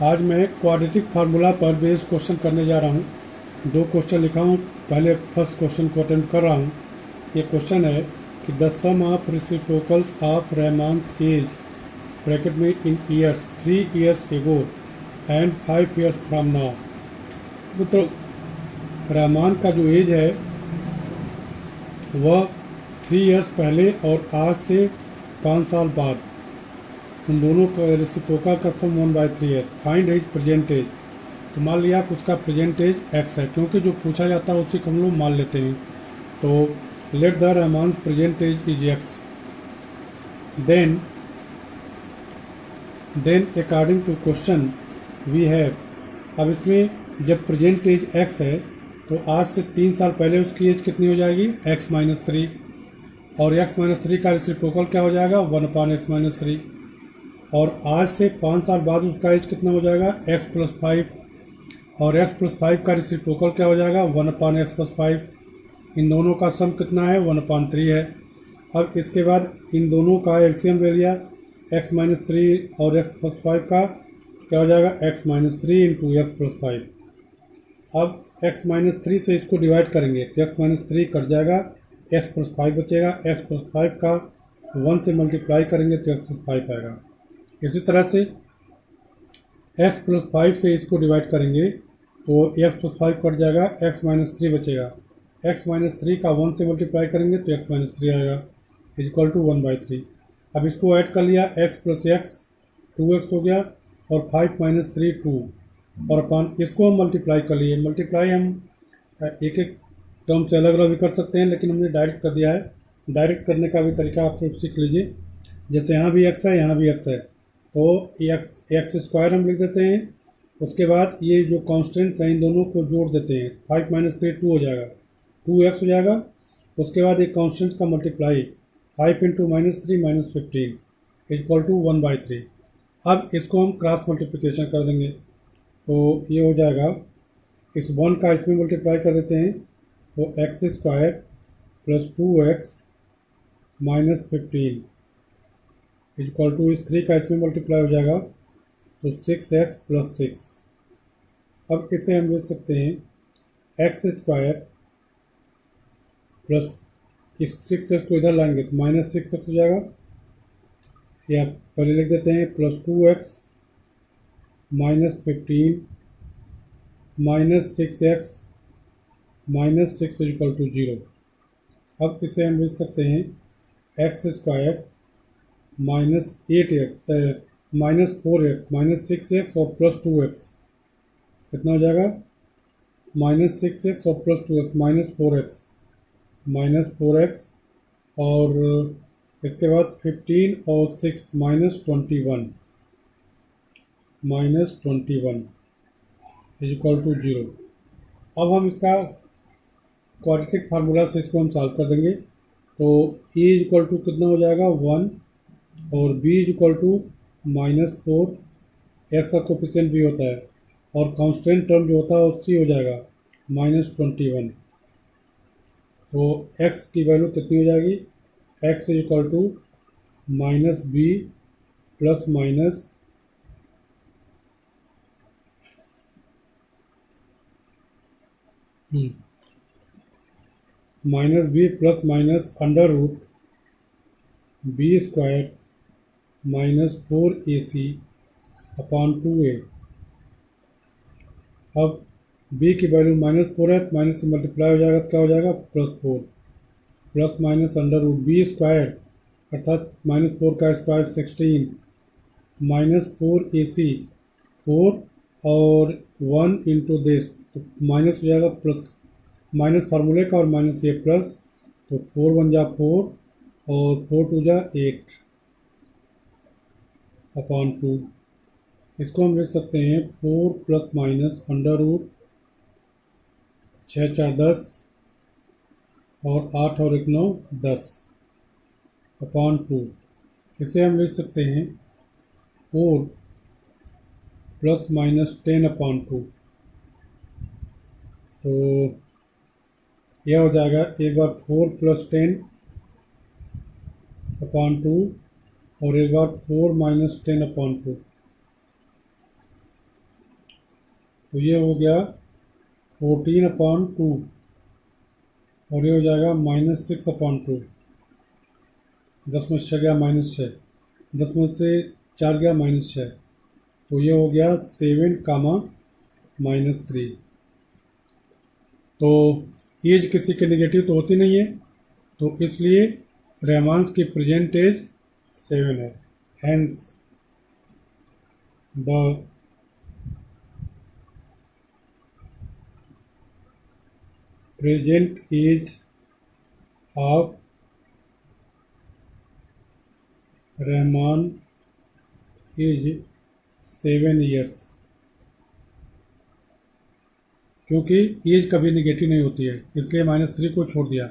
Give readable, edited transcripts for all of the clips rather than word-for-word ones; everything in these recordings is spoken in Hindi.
आज मैं क्वाड्रेटिक फार्मूला पर बेस्ड क्वेश्चन करने जा रहा हूँ। 2 क्वेश्चन लिखा हूँ। पहले फर्स्ट क्वेश्चन को अटेम्प्ट कर रहा हूँ। ये क्वेश्चन है कि the sum of reciprocals of Rahman's age bracket में in years 3 years ago and 5 years from now. मतलब रहमान का जो एज है वह 3 years पहले और आज से 5 साल बाद उन दोनों का रेसिप्रोकल का सम 1/3 है। Find age present age. तो मान लिया कि उसका प्रेजेंट एज एक्स है, क्योंकि जो पूछा जाता है उसी को हम लोग मान लेते हैं। तो let the Rahman present age is x, then according to question we have. अब इसमें जब प्रेजेंट एज एक्स है तो आज से 3 साल पहले उसकी एज कितनी हो जाएगी, x-3, और x-3 का रेसिप्रोकल क्या हो जाएगा, 1/x-3, और आज से 5 साल बाद उसका एज कितना हो जाएगा, x+5, और x+5 का रेसिप्रोकल क्या हो जाएगा, 1/x+5। इन दोनों का सम कितना है, 1/3 है। अब इसके बाद इन दोनों का एलसीएम ले लिया, x-3 और x+5 का क्या हो जाएगा, x-3 इंटू x+5। अब x-3 से इसको डिवाइड करेंगे तो x-3 कट जाएगा, x+5 बचेगा। x+5 का 1 से मल्टीप्लाई करेंगे तो x+5 आएगा। इसी तरह से x+5 से इसको डिवाइड करेंगे तो x+5 कट जाएगा, x-3 बचेगा। x-3 का 1 से मल्टीप्लाई करेंगे तो x-3 आएगा, इक्वल टू 1/3। अब इसको ऐड कर लिया, x+x 2x हो गया, और 5-3 2, और अपन इसको हम मल्टीप्लाई कर लिए। मल्टीप्लाई हम एक एक टर्म से अलग अलग भी कर सकते हैं, लेकिन हमने डायरेक्ट कर दिया है। डायरेक्ट करने का भी तरीका आप सब सीख लीजिए। जैसे यहाँ भी x है, यहाँ भी x है, तो x² हम लिख देते हैं। उसके बाद ये जो कॉन्स्टेंट्स हैं इन दोनों को जोड़ देते हैं, 5-3 2 हो जाएगा, 2x हो जाएगा। उसके बाद एक कॉन्स्टेंट का मल्टीप्लाई, 5 इंटू -3 -15 इक्वल टू 1/3। अब इसको हम क्रॉस मल्टीप्लिकेशन कर देंगे तो ये हो जाएगा, इस 1 का इसमें मल्टीप्लाई कर देते हैं तो x² + 2x - 15 इक्वल टू इस 3 का इसमें मल्टीप्लाई हो जाएगा तो 6x + 6। अब इसे हम लिख सकते हैं x² प्लस इस 6x को इधर लाएंगे तो -6x हो जाएगा, या पहले लिख देते हैं +2x - 15 -6x -6 इक्वल टू 0। अब इसे हम लिख सकते हैं x² -8x -4x -6x और +2x कितना हो जाएगा, -6x और +2x -4x और इसके बाद 15 और 6 -21 इक्वल टू 0। अब हम इसका क्वाड्रेटिक फार्मूला से इसको हम सॉल्व कर देंगे तो a इक्वल टू कितना हो जाएगा, 1, और b इक्वल टू -4, x का कोफिशिएंट भी होता है, और कांस्टेंट टर्म जो होता है उससे हो जाएगा -21। तो x की वैल्यू कितनी हो जाएगी, x equal to -b plus minus -b plus minus √b² -4ac upon 2a। अब b की वैल्यू -4 है, माइनस से मल्टीप्लाई हो जाएगा तो क्या हो जाएगा, +4 प्लस माइनस √b² अर्थात -4 का स्क्वायर 16 -4ac 4 और 1 इंटू दिस, तो माइनस हो जाएगा प्लस, माइनस फार्मूले का और माइनस ये प्लस, तो 4 1 जा 4 और 4 2 जा 8 अपॉन 2। इसको हम लिख सकते हैं 4 प्लस माइनस √6 4 10 और 8 और 1 9 10 अपॉन 2। इसे हम लिख सकते हैं 4 प्लस माइनस 10 अपॉन 2। तो यह हो जाएगा, एक बार 4 + 10 अपॉन 2 और एक बार 4 - 10 अपॉन 2। तो ये हो गया 14/2 और ये हो जाएगा -6/2। 10 में 6 गया -6, 10 में से 4 गया -6, तो ये हो गया 7, -3। तो एज किसी के नेगेटिव तो होती नहीं है, तो इसलिए रहमान्स की प्रेजेंट एज 7 है। Hence the present age of Rahman is 7 years, क्योंकि एज कभी निगेटिव नहीं होती है, इसलिए -3 को छोड़ दिया।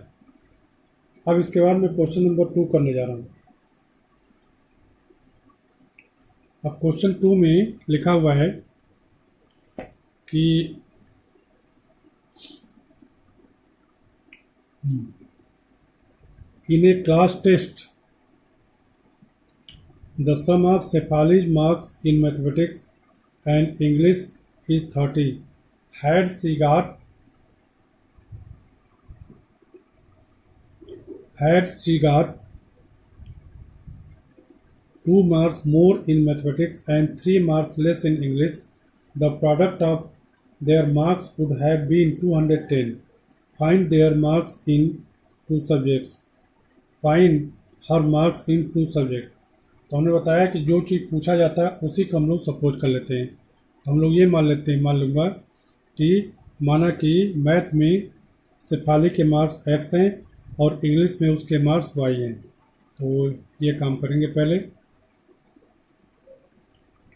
अब इसके बाद मैं क्वेश्चन नंबर 2 करने जा रहा हूँ। अब क्वेश्चन 2 में लिखा हुआ है कि in a class test the sum of Shefali's marks in mathematics and English is 30. Had she got 2 marks more in mathematics and 3 marks less in English, the product of their marks would have been 210. Find their marks in 2 subjects. Find her marks in 2 subjects. तो हमने बताया कि जो चीज़ पूछा जाता है उसी को हम लोग सपोज कर लेते हैं। तो हम लोग ये मान लूँगा कि माना कि मैथ में शेफाली के मार्क्स x हैं और इंग्लिश में उसके मार्क्स y हैं। तो ये काम करेंगे पहले।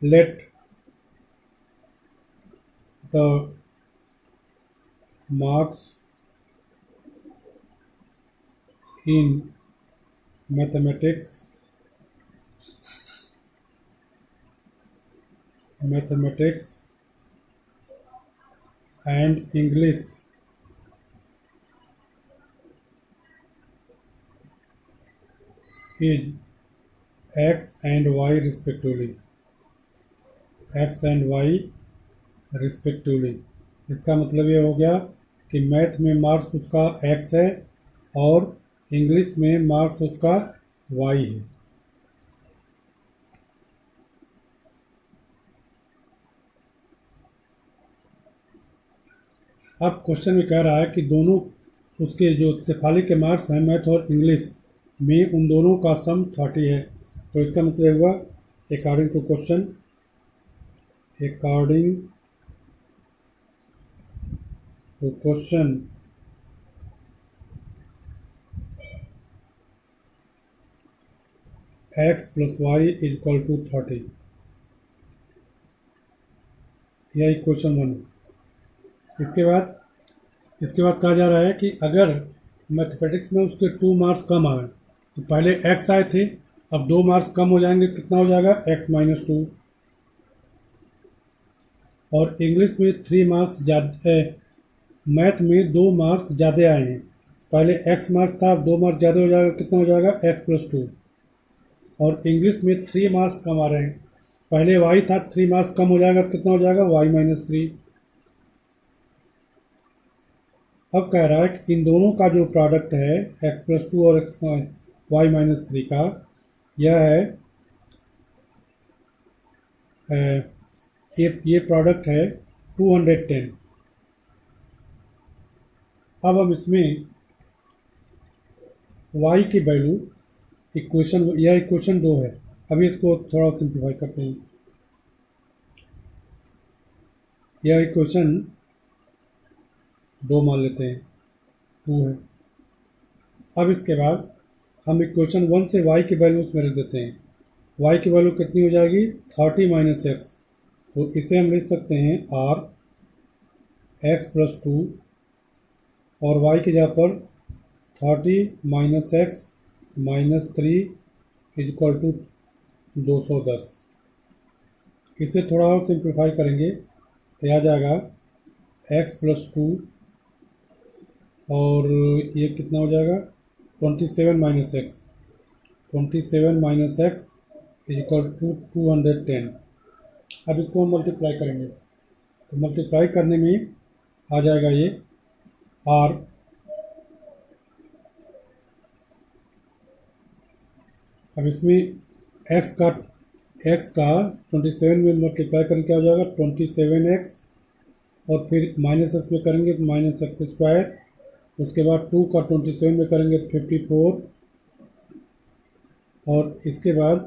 Let the marks in mathematics and English is x and y respectively, इसका मतलब ये हो गया कि मैथ में मार्क्स उसका x है और इंग्लिश में मार्क्स उसका y है। अब क्वेश्चन में कह रहा है कि दोनों उसके जो शेफाली के मार्क्स हैं मैथ और इंग्लिश में, उन दोनों का सम 30 है। तो इसका मतलब हुआ according to question x + y = 30। यह क्वेश्चन 1 है। इसके बाद कहा जा रहा है कि अगर मैथमेटिक्स में उसके 2 मार्क्स कम आए, तो पहले x आए थे, अब 2 मार्क्स कम हो जाएंगे, कितना हो जाएगा x - 2। और इंग्लिश में 3 मार्क्स ज़्यादा, मैथ में 2 मार्क्स ज़्यादा आए हैं, पहले x मार्क्स था, अब 2 मार्क्स ज़्यादा हो जाएगा, कितना हो जाएगा x + 2। और इंग्लिश में 3 मार्क्स कम आ रहे हैं, पहले y था, 3 मार्क्स कम हो जाएगा, तो कितना हो जाएगा y - 3। अब कह रहा है कि इन दोनों का जो प्रोडक्ट है x + 2 और y - 3 का, यह है ये प्रोडक्ट है 210। अब हम इसमें y की वैल्यू यह इक्वेशन 2 है। अभी इसको थोड़ा सिंप्लीफाई करते हैं। यह इक्वेशन 2 मान लेते हैं, 2 है। अब इसके बाद हम इक्वेशन 1 से y की वैल्यू उसमें रख देते हैं। y की वैल्यू कितनी हो जाएगी 30 - x, तो इसे हम लिख सकते हैं r x + 2 और y की जगह पर 30 - x - 3 = 210। इसे थोड़ा और सिंप्लीफाई करेंगे तो आ जाएगा x + 2 और ये कितना हो जाएगा 27 - x, 27 - x = 210। अब इसको हम मल्टीप्लाई करेंगे। तो मल्टीप्लाई करने में आ जाएगा ये आर। अब इसमें एक्स का 27 में मल्टीप्लाई करके क्या हो जाएगा 27x, और फिर माइनस एक्स में करेंगे तो माइनस एक्स स्क्वायर, उसके बाद 2 का 27 में करेंगे तो 54, और इसके बाद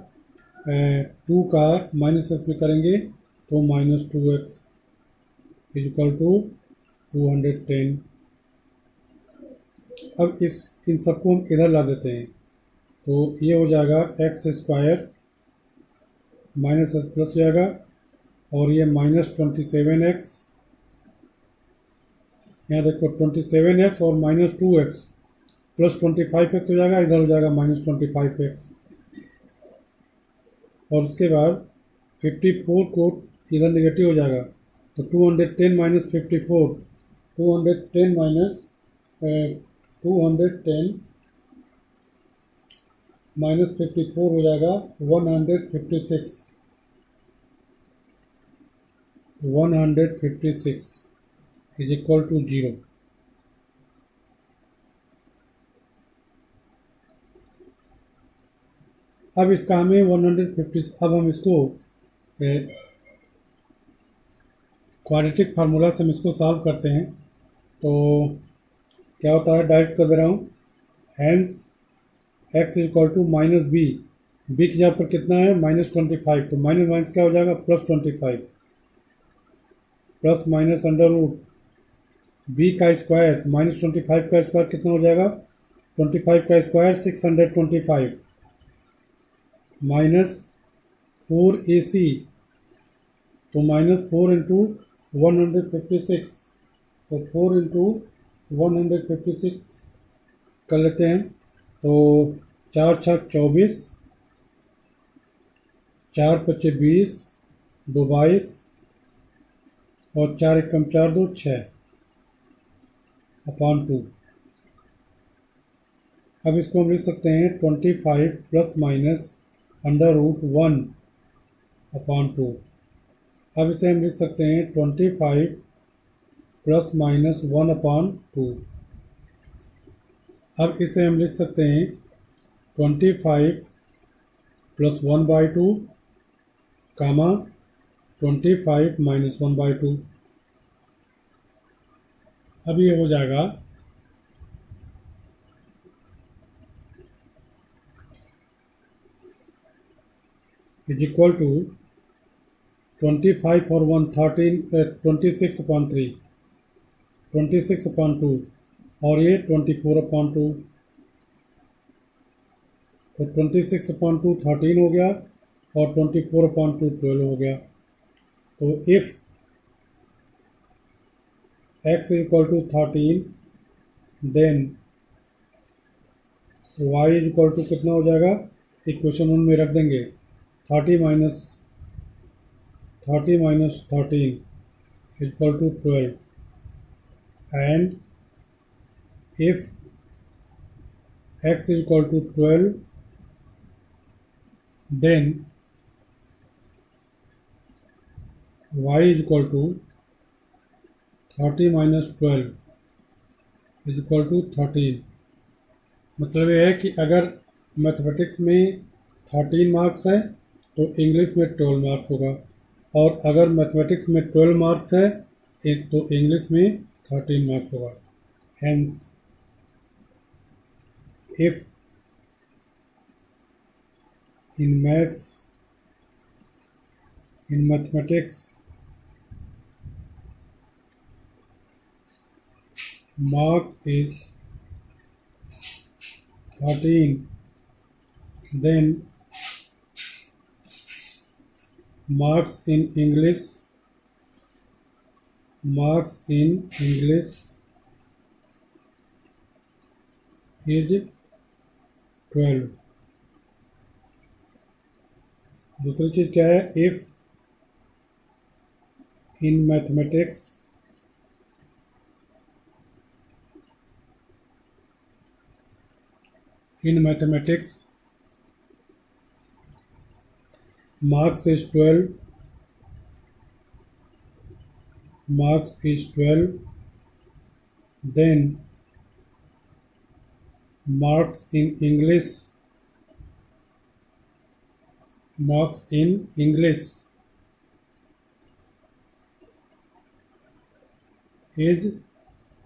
2 का माइनस एक्स में करेंगे तो -2x इज इक्वल टू 210। अब इन सबको हम इधर ला देते हैं, तो ये हो जाएगा x square minus x plus हो जाएगा, और ये -27x, यहाँ देखो 27x और -2x प्लस 25x हो जाएगा, इधर हो जाएगा -25x, और उसके बाद 54 को इधर नेगेटिव हो जाएगा तो 210 माइनस 54, 210 माइनस 54 हो जाएगा 156 इज इक्वल टू 0। अब इसका हमें 150, अब हम इसको क्वाड्रेटिक फार्मूला से हम इसको सॉल्व करते हैं। तो क्या होता है, डायरेक्ट कर दे रहा हूँ, hence x is equal to minus b, b की जगह पर कितना है -25, तो माइनस माइनस क्या हो जाएगा +25, plus minus under root b का स्क्वायर, -25 का स्क्वायर कितना हो जाएगा 25 का स्क्वायर 625, -4ac, तो -4 इंटू 156, तो 4 इंटू 156 कर लेते हैं, तो 4 छक 24, 4 पच्चे 20, 2 22, और 4 एकम 4 2 6 अपॉन 2। अब इसको हम लिख सकते हैं 25 plus minus under root 1 upon 2। अब इसे हम लिख सकते हैं 25 प्लस माइनस 1 अपॉन 2। अब इसे हम लिख सकते हैं 25 प्लस 1/2 कामा 25 माइनस 1/2। अब ये हो जाएगा इज इक्वल टू 25 और 1 13, 26/3, 26/2, और ये 24/2, तो 26/2 13 हो गया और 24/2 12 हो गया। तो if x is equal to 13 then y is equal to कितना हो जाएगा, इक्वेशन 1 में रख देंगे 30 minus 13 is equal to 12, and if x is equal to 12 then y is equal to 30 minus 12 is equal to 13। मतलब ये है कि अगर मैथमेटिक्स में 13 मार्क्स है तो इंग्लिश में 12 मार्क्स होगा, और अगर मैथमेटिक्स में 12 मार्क्स है तो इंग्लिश में 13 मार्क्स होगा। Hence if in mathematics mark is 13, then marks in English is 12। दूसरी चीज क्या है, if in mathematics marks is 12, marks is 12, then marks in English is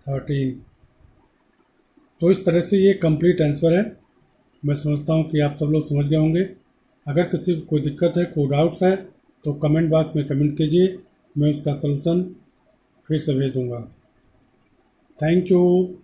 13। तो इस तरह से ये कंप्लीट आंसर है। मैं समझता हूँ कि आप सब लोग समझ गए होंगे। अगर किसी को कोई दिक्कत है, कोई डाउट्स है, तो कमेंट बॉक्स में कमेंट कीजिए, मैं उसका सलूशन फिर से भेज दूँगा। Thank you.